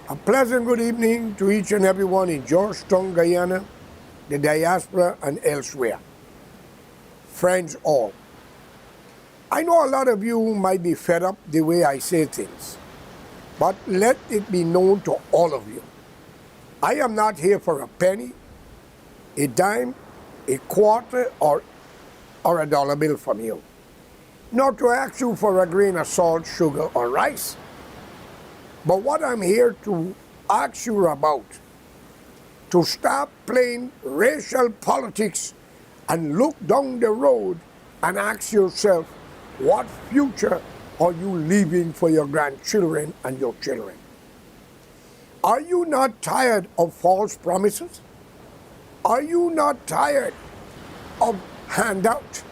A pleasant good evening to each and everyone in Georgetown, Guyana, the diaspora, and elsewhere. Friends all. I know a lot of you might be fed up the way I say things, but let it be known to all of you. I am not here for a penny, a dime, a quarter, or a dollar bill from you. Not to ask you for a grain of salt, sugar, or rice. But what I'm here to ask you about, to stop playing racial politics and look down the road and ask yourself, what future are you leaving for your grandchildren and your children? Are you not tired of false promises? Are you not tired of handout?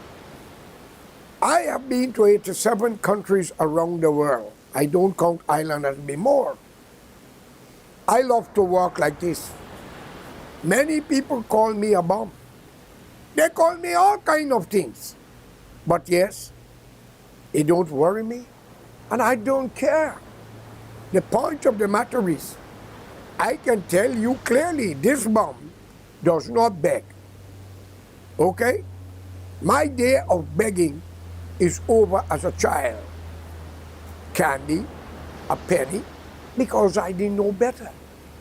I have been to 87 countries around the world. I don't count Ireland as me more. I love to work like this. Many people call me a bum. They call me all kind of things. But yes, it don't worry me, and I don't care. The point of the matter is, I can tell you clearly, this bum does not beg. Okay? My day of begging is over as a child. Candy, a penny, because I didn't know better.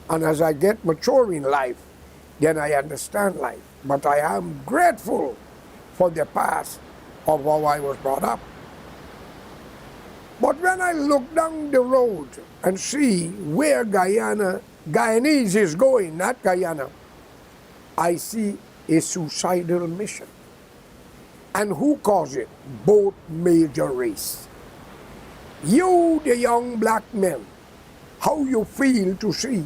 And as I get mature in life, then I understand life. But I am grateful for the past of how I was brought up. But when I look down the road and see where Guyanese is going, not Guyana, I see a suicidal mission. And who caused it? Both major races. You, the young black men, how you feel to see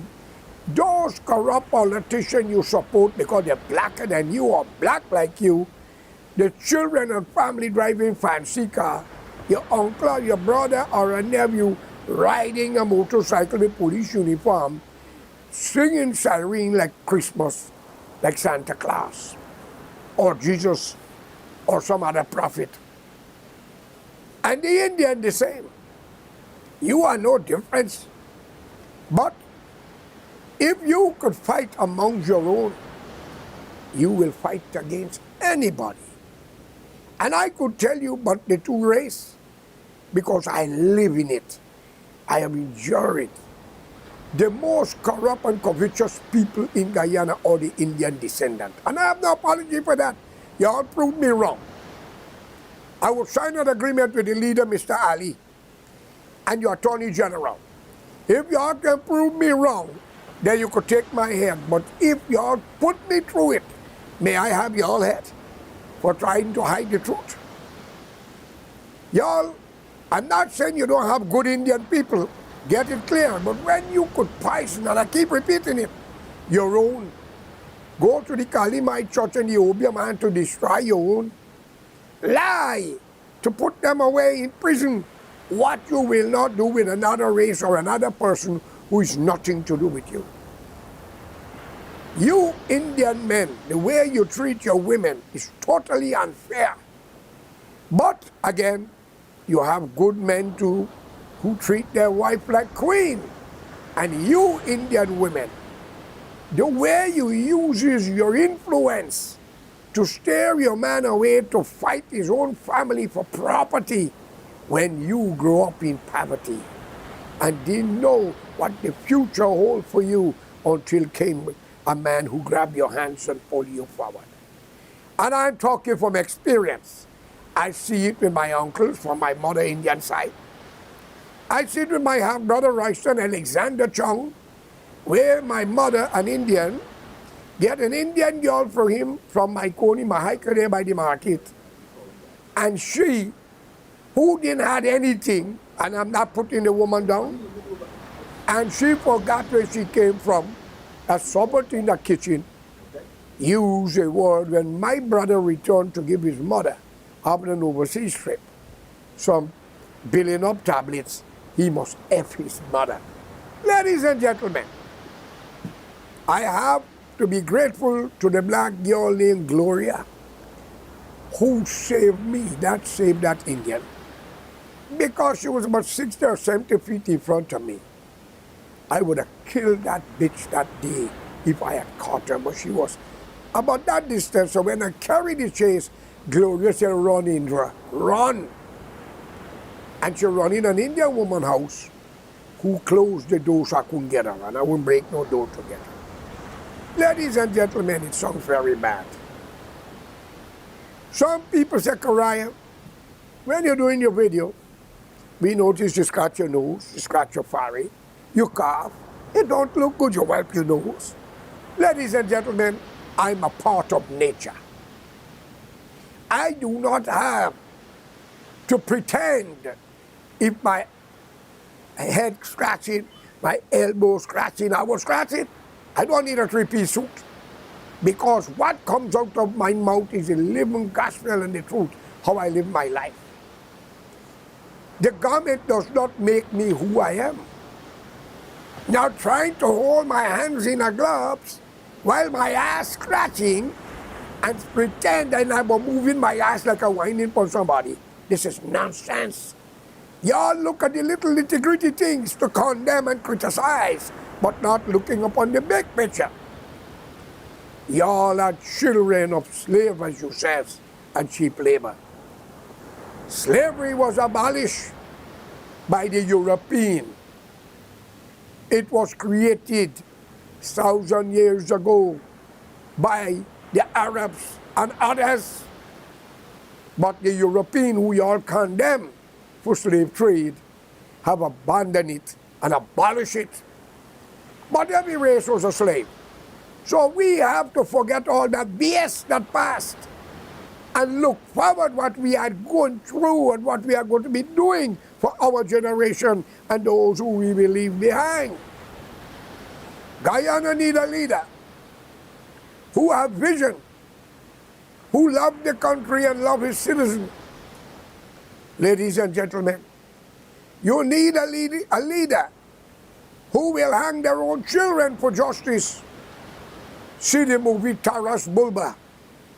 those corrupt politicians you support because they're blacker than you or black like you, the children and family driving fancy car, your uncle, your brother, or a nephew riding a motorcycle with police uniform, singing siren like Christmas, like Santa Claus, or Jesus, or some other prophet. And the Indian the same. You are no difference. But if you could fight among your own, you will fight against anybody. And I could tell you about the two races because I live in it. I have enjoyed it. The most corrupt and covetous people in Guyana are the Indian descendant. And I have no apology for that. Y'all proved me wrong. I will sign an agreement with the leader, Mr. Ali, and your Attorney General. If y'all can prove me wrong, then you could take my head. But if y'all put me through it, may I have y'all head for trying to hide the truth. Y'all, I'm not saying you don't have good Indian people. Get it clear. But when you could poison, and I keep repeating it, your own, go to the Kalimite church and the Obeah man to destroy your own, lie to put them away in prison, what you will not do with another race or another person who is nothing to do with you. You Indian men, the way you treat your women is totally unfair. But again, you have good men too who treat their wife like queen. And you Indian women, the way you use your influence to steer your man away to fight his own family for property when you grow up in poverty and didn't know what the future holds for you until came a man who grabbed your hands and pulled you forward. And I'm talking from experience. I see it with my uncles from my mother Indian side. I see it with my half-brother Royston Alexander Chung, where my mother, an Indian, get an Indian girl for him from my Coney Mahaika there by the market. And she, who didn't have anything, and I'm not putting the woman down, and she forgot where she came from, a somebody in the kitchen, used a word when my brother returned to give his mother, after an overseas trip, some billion up tablets, he must F his mother. Ladies and gentlemen, I have to be grateful to the black girl named Gloria, who saved me, that saved that Indian. Because she was about 60 or 70 feet in front of me. I would have killed that bitch that day if I had caught her, but she was about that distance. So when I carried the chase, Gloria said, run, Indra, run. And she run in an Indian woman house who closed the door so I couldn't get her, and I wouldn't break no door to get her. Ladies and gentlemen, it sounds very bad. Some people say, Karaya, when you're doing your video, we notice you scratch your nose, you scratch your forehead, you cough. It don't look good, you wipe your nose. Ladies and gentlemen, I'm a part of nature. I do not have to pretend if my head scratching, my elbow scratching, I will scratch it. I don't need a three-piece suit. Because what comes out of my mouth is the living gospel and the truth, how I live my life. The garment does not make me who I am. Now trying to hold my hands in a gloves while my ass scratching and pretend that I'm moving my ass like a whining for somebody. This is nonsense. Y'all look at the little nitty-gritty things to condemn and criticize, but not looking upon the big picture. Y'all are children of slaves, as you says, and cheap labor. Slavery was abolished by the European. It was created 1,000 years ago by the Arabs and others. But the European, who we all condemn for slave trade, have abandoned it and abolished it. But every race was a slave. So we have to forget all that BS that passed and look forward what we are going through and what we are going to be doing for our generation and those who we will leave behind. Guyana need a leader who have vision, who love the country and love his citizens. Ladies and gentlemen, you need a leader who will hang their own children for justice. See the movie Taras Bulba,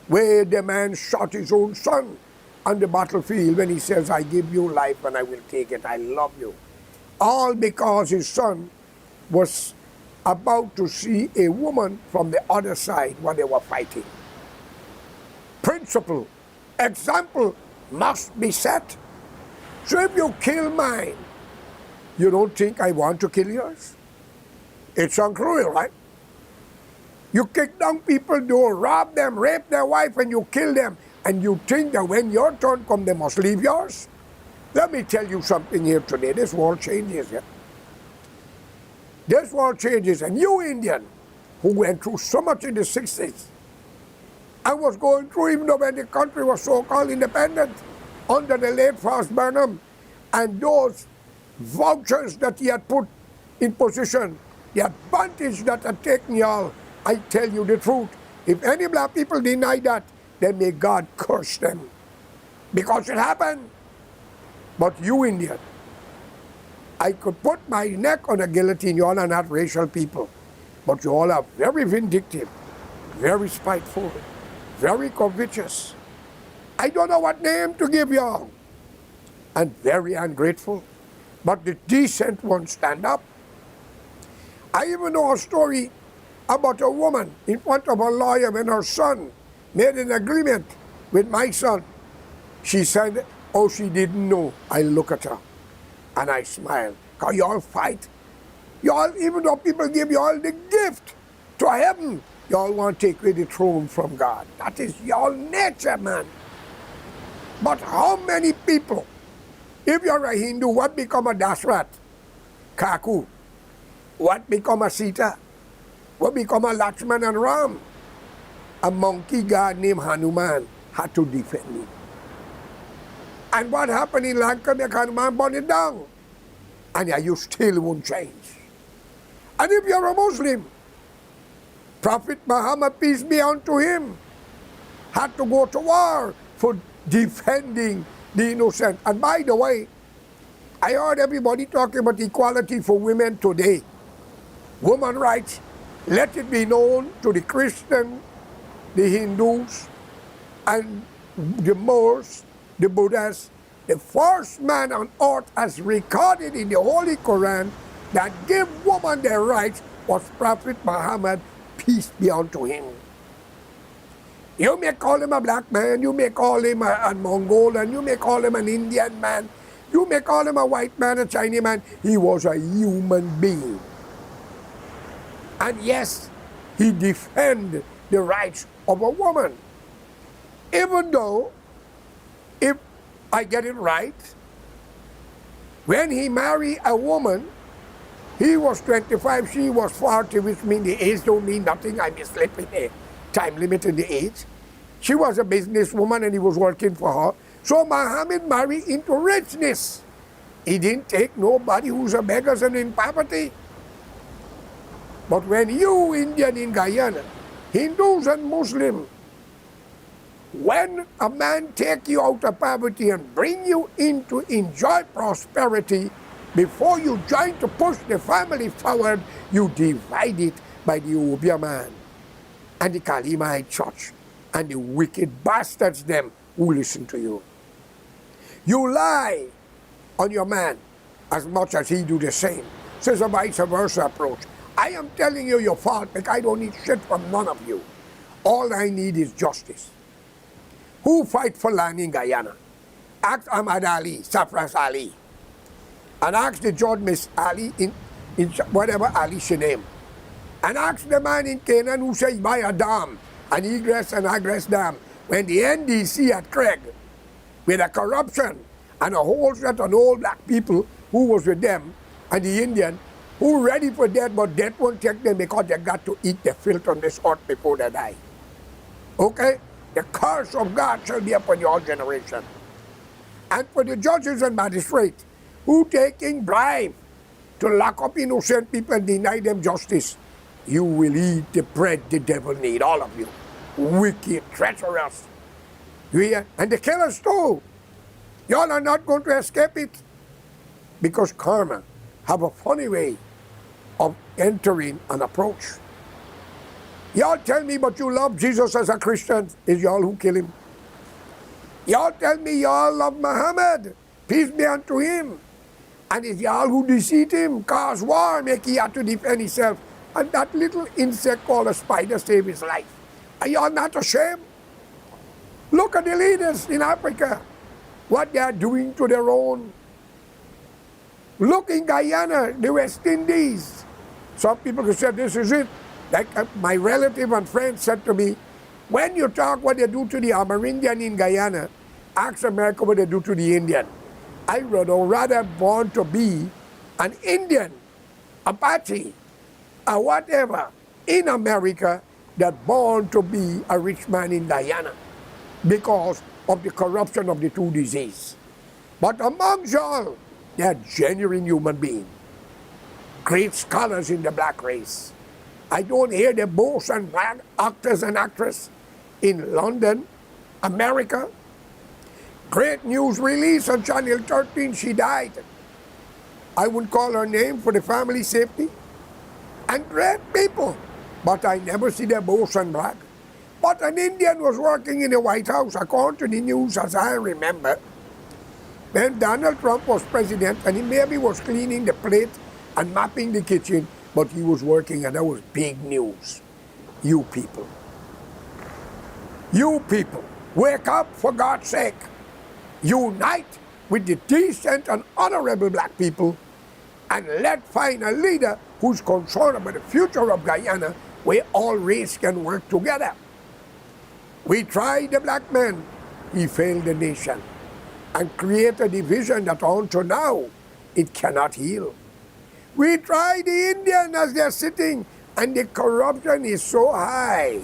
where the man shot his own son on the battlefield when he says, I give you life and I will take it, I love you. All because his son was about to see a woman from the other side when they were fighting. Principle, example must be set. So if you kill mine, you don't think I want to kill yours? It's uncruel, right? You kick down people door, rob them, rape their wife, and you kill them. And you think that when your turn comes, they must leave yours? Let me tell you something here today. This world changes. Yeah? This world changes. And you Indian, who went through so much in the 60s, I was going through even though when the country was so-called independent, under the late Frost Burnham, and those vouchers that he had put in position, the advantage that had taken y'all, I tell you the truth. If any black people deny that, then may God curse them. Because it happened. But you Indian, I could put my neck on a guillotine. You all are not racial people. But you all are very vindictive, very spiteful, very covetous. I don't know what name to give y'all. And very ungrateful. But the decent ones stand up. I even know a story about a woman in front of a lawyer when her son made an agreement with my son. She said, oh, she didn't know. I look at her and I smile. Because y'all fight. Y'all, even though people give y'all the gift to heaven, y'all want to take away the throne from God. That is y'all nature, man. But how many people, if you're a Hindu, what become a Dashrat? Kaku. What become a Sita? What become a Lakshman and Ram? A monkey god named Hanuman had to defend him. And what happened in Lanka, Hanuman burned it down. And you still won't change. And if you're a Muslim, Prophet Muhammad, peace be unto him, had to go to war for defending the innocent. And by the way, I heard everybody talking about equality for women today. Women rights, let it be known to the Christians, the Hindus, and the Moors, the Buddhists, the first man on earth has recorded in the Holy Quran that give women their rights was Prophet Muhammad, peace be unto him. You may call him a black man, you may call him a Mongolian, you may call him an Indian man, you may call him a white man, a Chinese man. He was a human being. And yes, he defended the rights of a woman. Even though, if I get it right, when he married a woman, he was 25, she was 40, which means the age don't mean nothing. I misled in the time limit in the age. She was a businesswoman and he was working for her. So Muhammad married into richness. He didn't take nobody who's a beggar and in poverty. But when you Indian in Guyana, Hindus and Muslims, when a man take you out of poverty and bring you into enjoy prosperity, before you join to push the family forward, you divide it by the Obia man and the Kalimite church and the wicked bastards them who listen to you. You lie on your man as much as he do the same. So it's a vice versa approach. I am telling you your fault, but I don't need shit from none of you. All I need is justice. Who fight for land in Guyana? Ask Ahmad Ali, Safras Ali. And ask the judge, Miss Ali, in whatever Ali she name. And ask the man in Canaan who says buy a dam, an egress and egress dam. When the NDC at Craig, with a corruption and a whole set of old black people who was with them, and the Indian, who ready for death, but death won't take them because they got to eat the filth on this earth before they die. Okay? The curse of God shall be upon your generation. And for the judges and magistrates who taking bribe to lock up innocent people and deny them justice, you will eat the bread the devil need, all of you. Wicked, treacherous. You hear? And the killers too. Y'all are not going to escape it. Because karma have a funny way of entering an approach. Y'all tell me but you love Jesus as a Christian. Is y'all who kill him? Y'all tell me y'all love Muhammad. Peace be unto him. And it's y'all who deceit him, cause war, make he have to defend himself. And that little insect called a spider saved his life. Are y'all not ashamed? Look at the leaders in Africa, what they are doing to their own. Look in Guyana, the West Indies. Some people could say this is it. Like my relative and friend said to me, when you talk what they do to the Amerindian in Guyana, ask America what they do to the Indian. I would rather born to be an Indian, Apache, or whatever in America than born to be a rich man in Guyana because of the corruption of the two diseases. But amongst y'all, they are genuine human beings, great scholars in the black race. I don't hear the boast and brag actors and actresses in London, America. Great news release on Channel 13, she died. I wouldn't call her name for the family safety. And great people, but I never see their boast and brag. But an Indian was working in the White House, according to the news as I remember, when Donald Trump was president, and he maybe was cleaning the plate and mopping the kitchen, but he was working, and that was big news. You people, wake up for God's sake. Unite with the decent and honorable black people, and let's find a leader who's concerned about the future of Guyana, where all races can work together. We tried the black man, he failed the nation, and created a division that until now, it cannot heal. We tried the Indian as they're sitting, and the corruption is so high.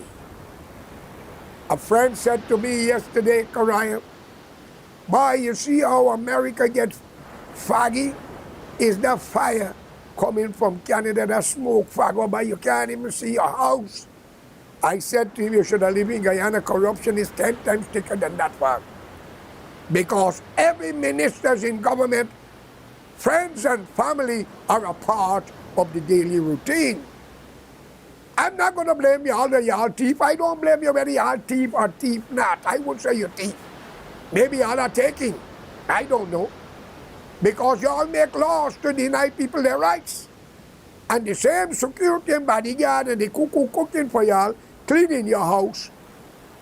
A friend said to me yesterday, Karaya, boy, you see how America gets foggy? Is the fire coming from Canada, that smoke fog, but you can't even see your house. I said to him, you should have lived in Guyana, corruption is 10 times thicker than that fog. Because every ministers in government, friends and family are a part of the daily routine. I'm not going to blame y'all that y'all thief. I don't blame you whether y'all thief or thief not. I would say you thief. Maybe y'all are taking. I don't know. Because y'all make laws to deny people their rights. And the same security and bodyguard and the cooking for y'all, cleaning your house,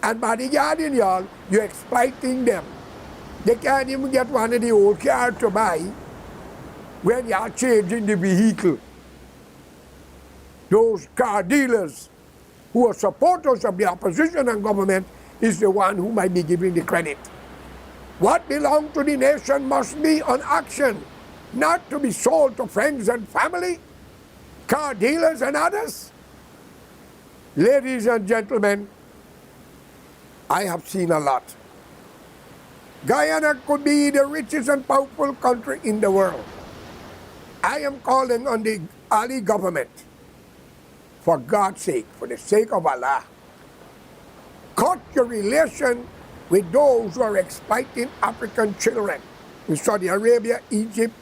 and bodyguarding y'all, you're exploiting them. They can't even get one of the old cars to buy when y'all changing the vehicle. Those car dealers who are supporters of the opposition and government is the one who might be giving the credit. What belongs to the nation must be on action, not to be sold to friends and family, car dealers and others. Ladies and gentlemen, I have seen a lot. Guyana could be the richest and powerful country in the world. I am calling on the Ali government, for God's sake, for the sake of Allah, cut your relation with those who are exploiting African children in Saudi Arabia, Egypt,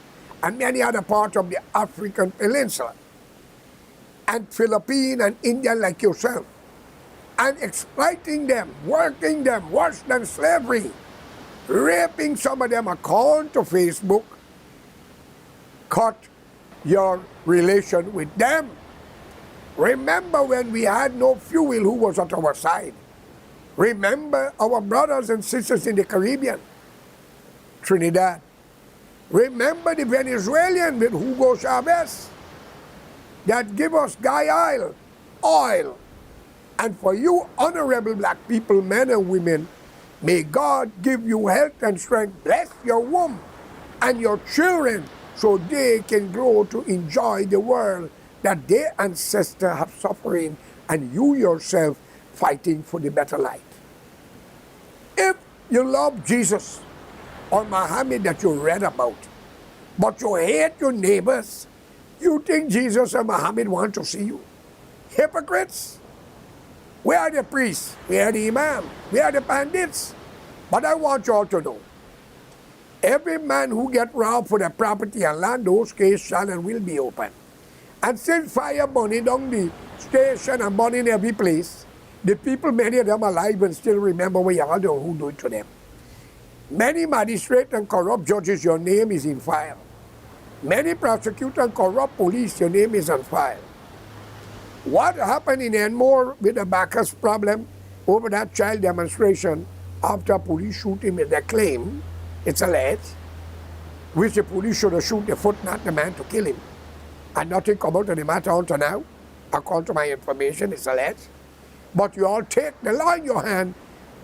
and many other parts of the African peninsula, and Philippine and Indian like yourself, and exploiting them, working them worse than slavery, raping some of them account to Facebook. Cut your relation with them. Remember when we had no fuel, who was at our side? Remember our brothers and sisters in the Caribbean, Trinidad. Remember the Venezuelan with Hugo Chavez that give us Guy oil. And for you honorable black people, men and women, may God give you health and strength, bless your womb and your children so they can grow to enjoy the world that their ancestors have suffering and you yourself fighting for the better life. If you love Jesus or Muhammad that you read about, but you hate your neighbors, you think Jesus and Muhammad want to see you? Hypocrites! Where are the priests? Where are the imam? Where are the bandits? But I want you all to know, every man who get robbed for their property and land, those cases shall and will be open. And since fire burning down the station and burning every place, the people, many of them alive and still remember what y'all do, who do it to them. Many magistrates and corrupt judges, your name is in file. Many prosecutors and corrupt police, your name is on file. What happened in Enmore with the Bacchus problem over that child demonstration after police shoot him with their claim, it's alleged, which the police should have shoot the foot, not the man, to kill him. And nothing come out of the matter until now, according to my information, it's alleged. But you all take the law in your hand,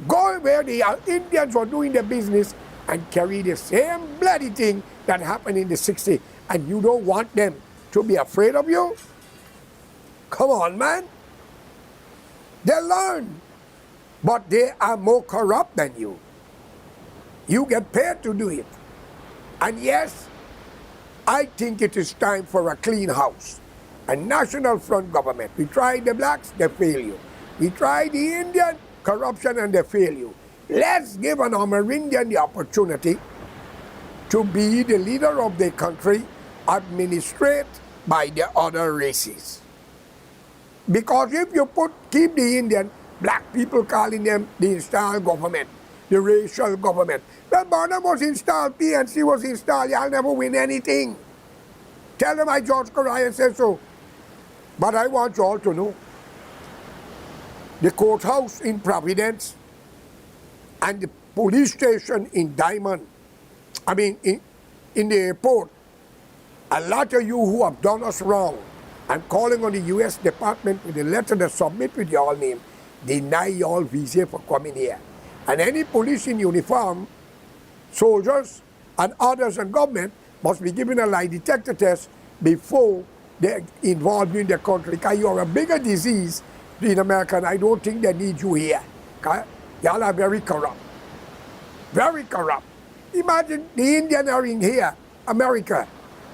go where the Indians were doing their business and carry the same bloody thing that happened in the 60s. And you don't want them to be afraid of you? Come on, man. They learn, but they are more corrupt than you. You get paid to do it. And yes, I think it is time for a clean house, a national front government. We tried the blacks, they fail you. We tried the Indian, corruption, and they fail you. Let's give an Amerindian the opportunity to be the leader of the country, administrated by the other races. Because if you keep the Indian, black people calling them the installed government, the racial government. Well, Barnum was installed, PNC was installed, y'all never win anything. Tell them I George Corrine said so. But I want you all to know, the courthouse in Providence and the police station in Diamond, in the airport, a lot of you who have done us wrong, I'm calling on the U.S. Department with a letter to submit with your name, deny y'all visa for coming here. And any police in uniform, soldiers and others in government must be given a lie detector test before they're involved in the country. Because you're a bigger disease in America, and I don't think they need you here. Y'all are very corrupt. Very corrupt. Imagine the Indians are in here, America,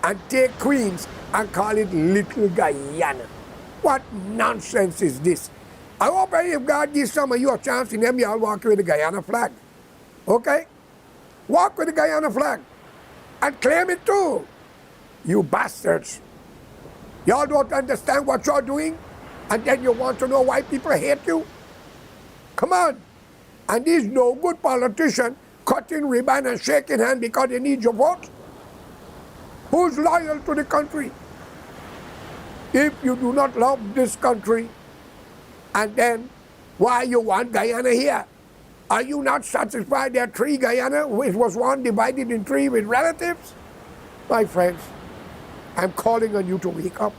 and take Queens and call it Little Guyana. What nonsense is this? I hope if God gives some of you a chance in them, y'all walk with the Guyana flag. Okay? Walk with the Guyana flag. And claim it too. You bastards. Y'all don't understand what you're doing? And then you want to know why people hate you? Come on. And these no good politicians cutting ribbon and shaking hand because they need your vote? Who's loyal to the country? If you do not love this country, and then why you want Guyana here? Are you not satisfied that 3 Guyana, which was one divided in 3 with relatives? My friends, I'm calling on you to wake up.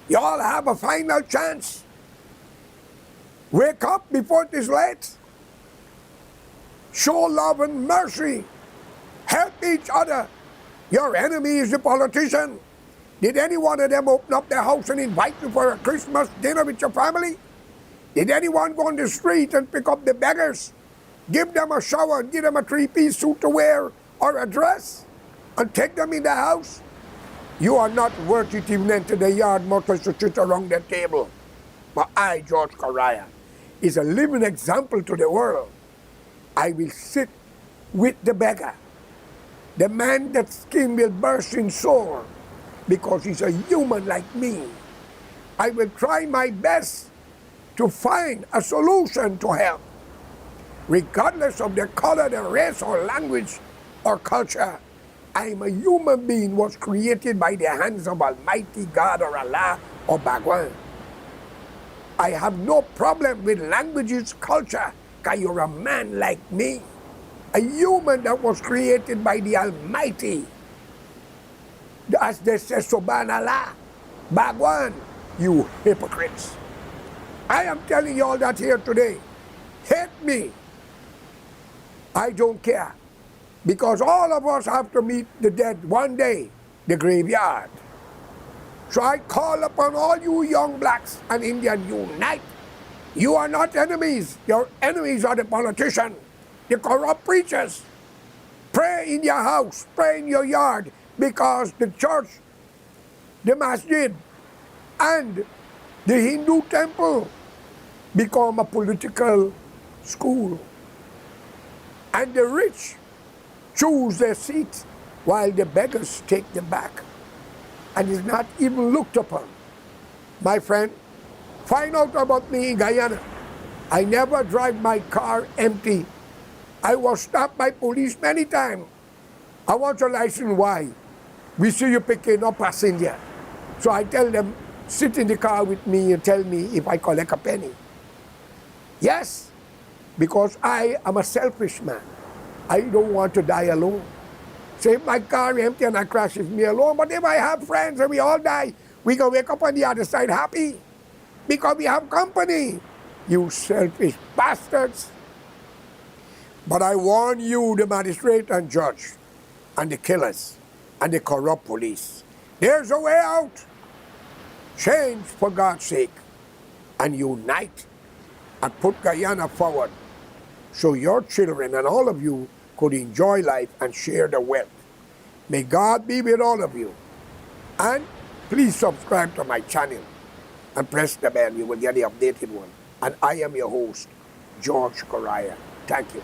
You all have a final chance. Wake up before it is late. Show love and mercy. Help each other. Your enemy is the politician. Did any one of them open up their house and invite you for a Christmas dinner with your family? Did anyone go on the street and pick up the beggars? Give them a shower, give them a 3-piece suit to wear or a dress, and take them in the house? You are not worthy to even enter the yard, much as to sit around the table. But I, George Correa, is a living example to the world. I will sit with the beggar, the man that skin will burst in sore, because he's a human like me. I will try my best to find a solution to help, regardless of the color, the race, or language, or culture. I am a human being, was created by the hands of Almighty God or Allah or Bhagwan. I have no problem with languages, culture, because you're a man like me, a human that was created by the Almighty. As they say, Subhanallah, Bhagwan, you hypocrites. I am telling you all that here today. Hate me. I don't care. Because all of us have to meet the dead one day, the graveyard. So I call upon all you young blacks and Indians, unite. You are not enemies. Your enemies are the politicians, the corrupt preachers. Pray in your house, pray in your yard, because the church, the masjid, and the Hindu temple become a political school. And the rich choose their seat while the beggars take them back. And is not even looked upon. My friend, find out about me in Guyana. I never drive my car empty. I was stopped by police many times. I want your license. Why? We see you picking up passenger. So I tell them, sit in the car with me and tell me if I collect a penny. Yes, because I am a selfish man. I don't want to die alone. So if my car empty and I crash, it's me alone. But if I have friends and we all die, we can wake up on the other side happy. Because we have company. You selfish bastards. But I warn you, the magistrate and judge, and the killers, and the corrupt police. There's a way out. Change for God's sake. And unite. And put Guyana forward. So your children and all of you could enjoy life and share the wealth. May God be with all of you. And please subscribe to my channel and press the bell. You will get the updated one. And I am your host, George Correa. Thank you.